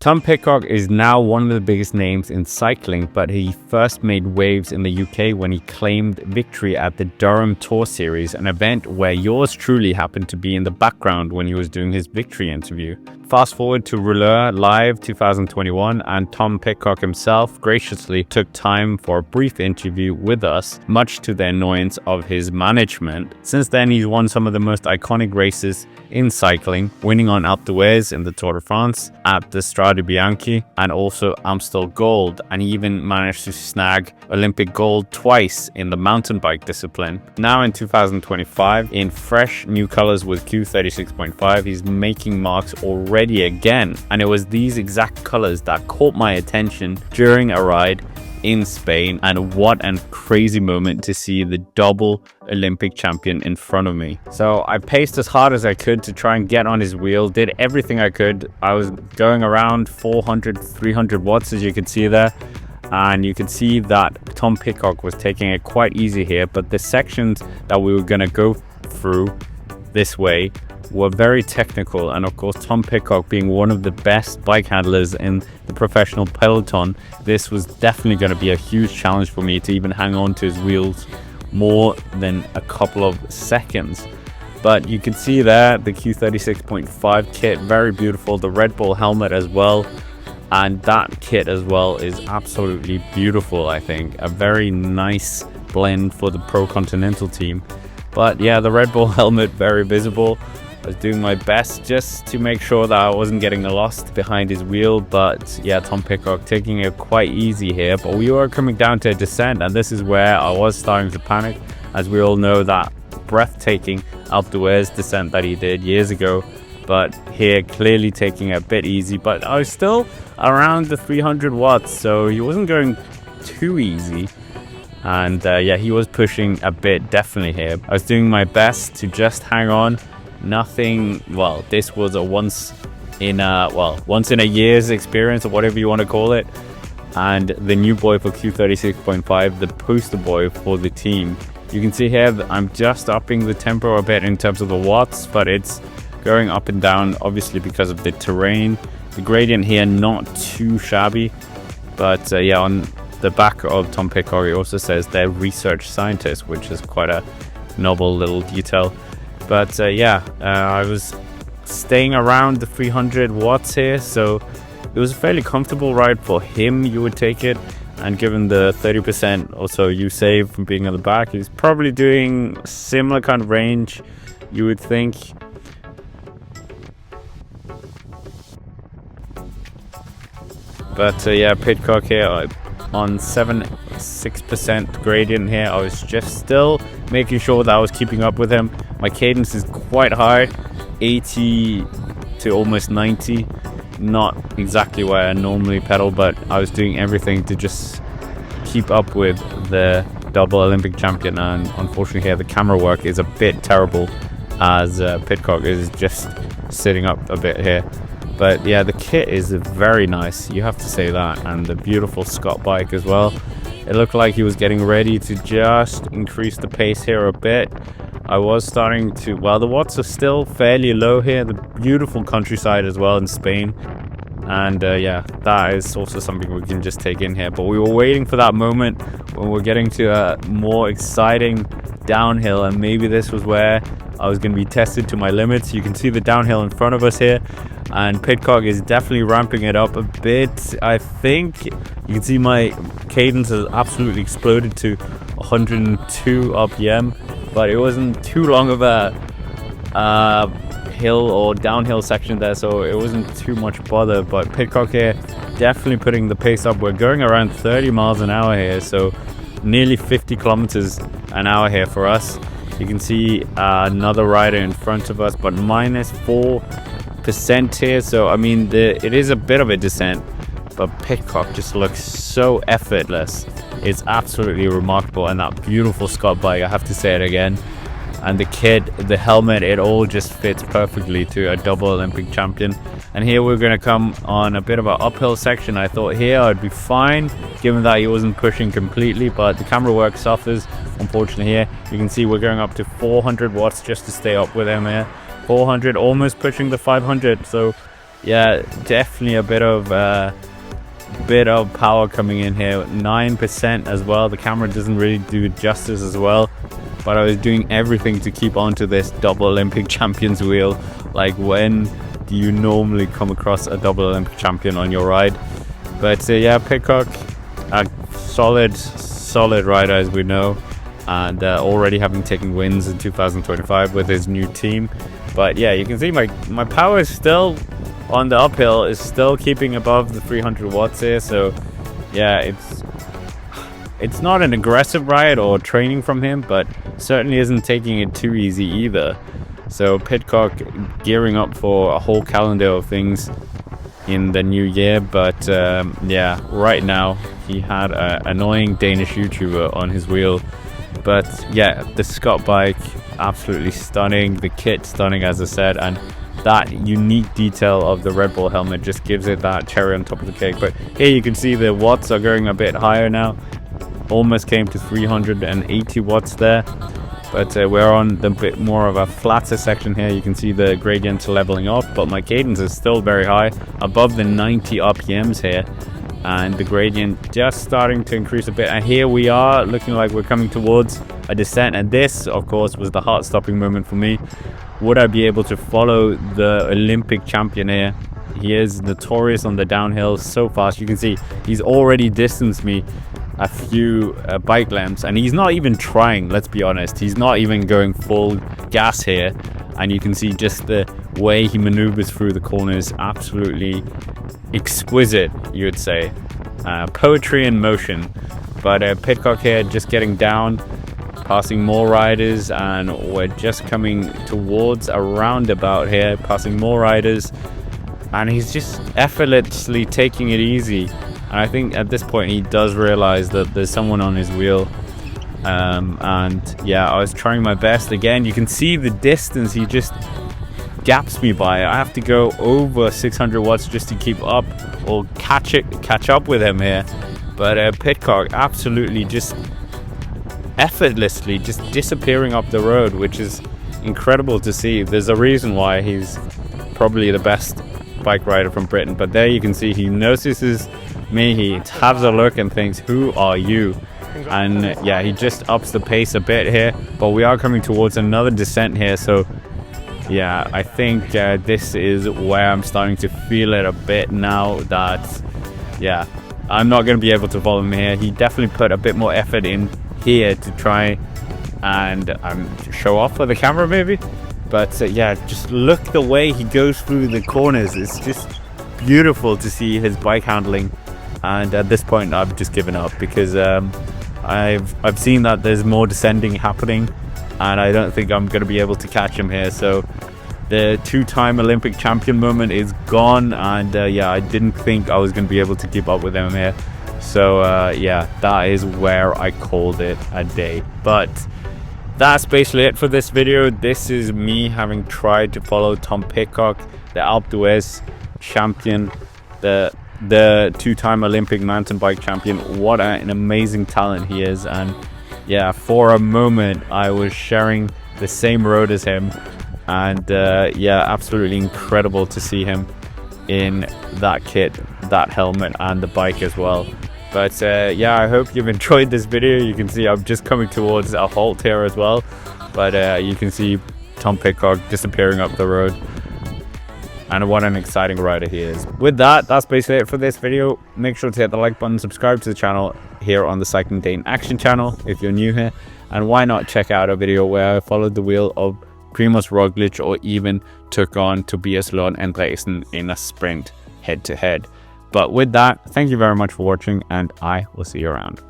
Tom Pidcock is now one of the biggest names in cycling, but he first made waves in the UK when he claimed victory at the Durham Tour Series, an event where yours truly happened to be in the background when he was doing his victory interview. Fast forward to Rouleur Live 2021, and Tom Pidcock himself graciously took time for a brief interview with us, much to the annoyance of his management. Since then, he's won some of the most iconic races in cycling, winning on Alpe d'Huez in the Tour de France, at the Strade Bianche, and also Amstel Gold, and he even managed to snag Olympic gold twice in the mountain bike discipline. Now in 2025, in fresh new colors with Q36.5, he's making marks already again, and it was these exact colors that caught my attention during a ride in Spain, and what a crazy moment to see the double Olympic champion in front of me. So I paced as hard as I could to try and get on his wheel, did everything I could. I was going around 400-300 watts, as you can see there, and you can see that Tom Pidcock was taking it quite easy here, but the sections that we were going to go through this way were very technical, and of course Tom Pidcock being one of the best bike handlers in the professional peloton, this was definitely going to be a huge challenge for me to even hang on to his wheels more than a couple of seconds. But you can see there the Q36.5 kit, very beautiful, the Red Bull helmet as well, and that kit as well is absolutely beautiful. I think a very nice blend for the Pro Continental team. But yeah, the Red Bull helmet very visible. I was doing my best just to make sure that I wasn't getting lost behind his wheel, but yeah, Tom Pidcock taking it quite easy here. But we were coming down to a descent, and this is where I was starting to panic, as we all know that breathtaking Alpe d'Huez descent that he did years ago. But here, clearly taking it a bit easy, but I was still around the 300 watts, so he wasn't going too easy. And yeah, he was pushing a bit definitely here. I was doing my best to just hang on. Nothing, well, this was a once in a year's experience, or whatever you want to call it. And the new boy for Q36.5, the poster boy for the team. You can see here that I'm just upping the tempo a bit in terms of the watts, but it's going up and down obviously because of the terrain. The gradient here not too shabby, but yeah, on the back of Tom Pidcock it also says they're research scientists, which is quite a novel little detail. But yeah, I was staying around the 300 watts here, so it was a fairly comfortable ride for him, you would take it. And given the 30% or so you save from being on the back, he's probably doing similar kind of range, you would think. But yeah, Pidcock here on 6% gradient here. I was just still making sure that I was keeping up with him. My cadence is quite high, 80 to almost 90. Not exactly where I normally pedal, but I was doing everything to just keep up with the double Olympic champion. And unfortunately here the camera work is a bit terrible, as Pidcock is just sitting up a bit here. But yeah, the kit is very nice, you have to say that, and the beautiful Scott bike as well. It looked like he was getting ready to just increase the pace here a bit. I was starting to, well, the watts are still fairly low here, the beautiful countryside as well in Spain. And yeah, that is also something we can just take in here. But we were waiting for that moment when we're getting to a more exciting downhill, and maybe this was where I was going to be tested to my limits. You can see the downhill in front of us here, and Pidcock is definitely ramping it up a bit. I think you can see my cadence has absolutely exploded to 102 RPM, but it wasn't too long of a hill or downhill section there, so it wasn't too much bother. But Pidcock here definitely putting the pace up. We're going around 30 miles an hour here, so nearly 50 kilometers an hour here for us. You can see another rider in front of us, but minus 4% here. So I mean, it is a bit of a descent, but Pidcock just looks so effortless. It's absolutely remarkable. And that beautiful Scott bike, I have to say it again. And the kit, the helmet, it all just fits perfectly to a double Olympic champion. And here we're going to come on a bit of an uphill section. I thought here I'd be fine, given that he wasn't pushing completely, but the camera work suffers, unfortunately. Here you can see we're going up to 400 watts just to stay up with him here. 400, almost pushing the 500. So yeah, definitely a bit of power coming in here. 9% as well. The camera doesn't really do justice as well, but I was doing everything to keep onto this double Olympic champions wheel. Like, when do you normally come across a double Olympic champion on your ride? But yeah, Pidcock, a solid rider, as we know, and already having taken wins in 2025 with his new team. But yeah, you can see my power is still on the uphill, is still keeping above the 300 watts here. So yeah, it's not an aggressive ride or training from him, but certainly isn't taking it too easy either. So Pidcock gearing up for a whole calendar of things in the new year. But yeah, right now he had an annoying Danish YouTuber on his wheel. But yeah, the Scott bike, absolutely stunning. The kit stunning, as I said, and that unique detail of the Red Bull helmet just gives it that cherry on top of the cake. But here you can see the watts are going a bit higher now. Almost came to 380 watts there. But we're on the bit more of a flatter section here. You can see the gradient leveling off, but my cadence is still very high, above the 90 RPMs here. And the gradient just starting to increase a bit. And here we are, looking like we're coming towards a descent. And this, of course, was the heart-stopping moment for me. Would I be able to follow the Olympic champion here? He is notorious on the downhill, so fast. You can see he's already distanced me a few bike lengths, and he's not even trying, let's be honest. He's not even going full gas here. And you can see just the way he maneuvers through the corners, absolutely exquisite, you would say. Poetry in motion. But Pidcock here just getting down, passing more riders, and we're just coming towards a roundabout here, passing more riders, and he's just effortlessly taking it easy. And I think at this point he does realize that there's someone on his wheel. And yeah, I was trying my best. Again, you can see the distance he just gaps me by. I have to go over 600 watts just to keep up or catch up with him here. But Pidcock absolutely just effortlessly just disappearing up the road, which is incredible to see. There's a reason why he's probably the best bike rider from Britain. But there you can see he notices me, he has a look and thinks, who are you? And yeah, he just ups the pace a bit here, but we are coming towards another descent here. So yeah, I think this is where I'm starting to feel it a bit now, that yeah, I'm not going to be able to follow him here. He definitely put a bit more effort in here to try and show off for the camera maybe. But yeah, just look the way he goes through the corners. It's just beautiful to see his bike handling. And at this point I've just given up, because I've seen that there's more descending happening, and I don't think I'm going to be able to catch him here. So the two-time Olympic champion moment is gone, and yeah, I didn't think I was going to be able to keep up with him here. So yeah, that is where I called it a day. But that's basically it for this video. This is me having tried to follow Tom Pidcock, the Alpe d'Huez champion, the two-time Olympic mountain bike champion. What an amazing talent he is. And yeah, for a moment I was sharing the same road as him, and yeah, absolutely incredible to see him in that kit, that helmet, and the bike as well. But yeah, I hope you've enjoyed this video. You can see I'm just coming towards a halt here as well, but you can see Tom Pidcock disappearing up the road. And what an exciting rider he is. With that, that's basically it for this video. Make sure to hit the like button, subscribe to the channel here on the Cycling Day in Action channel if you're new here. And why not check out a video where I followed the wheel of Primož Roglič, or even took on Tobias Lund Andresen in a sprint head-to-head. But with that, thank you very much for watching, and I will see you around.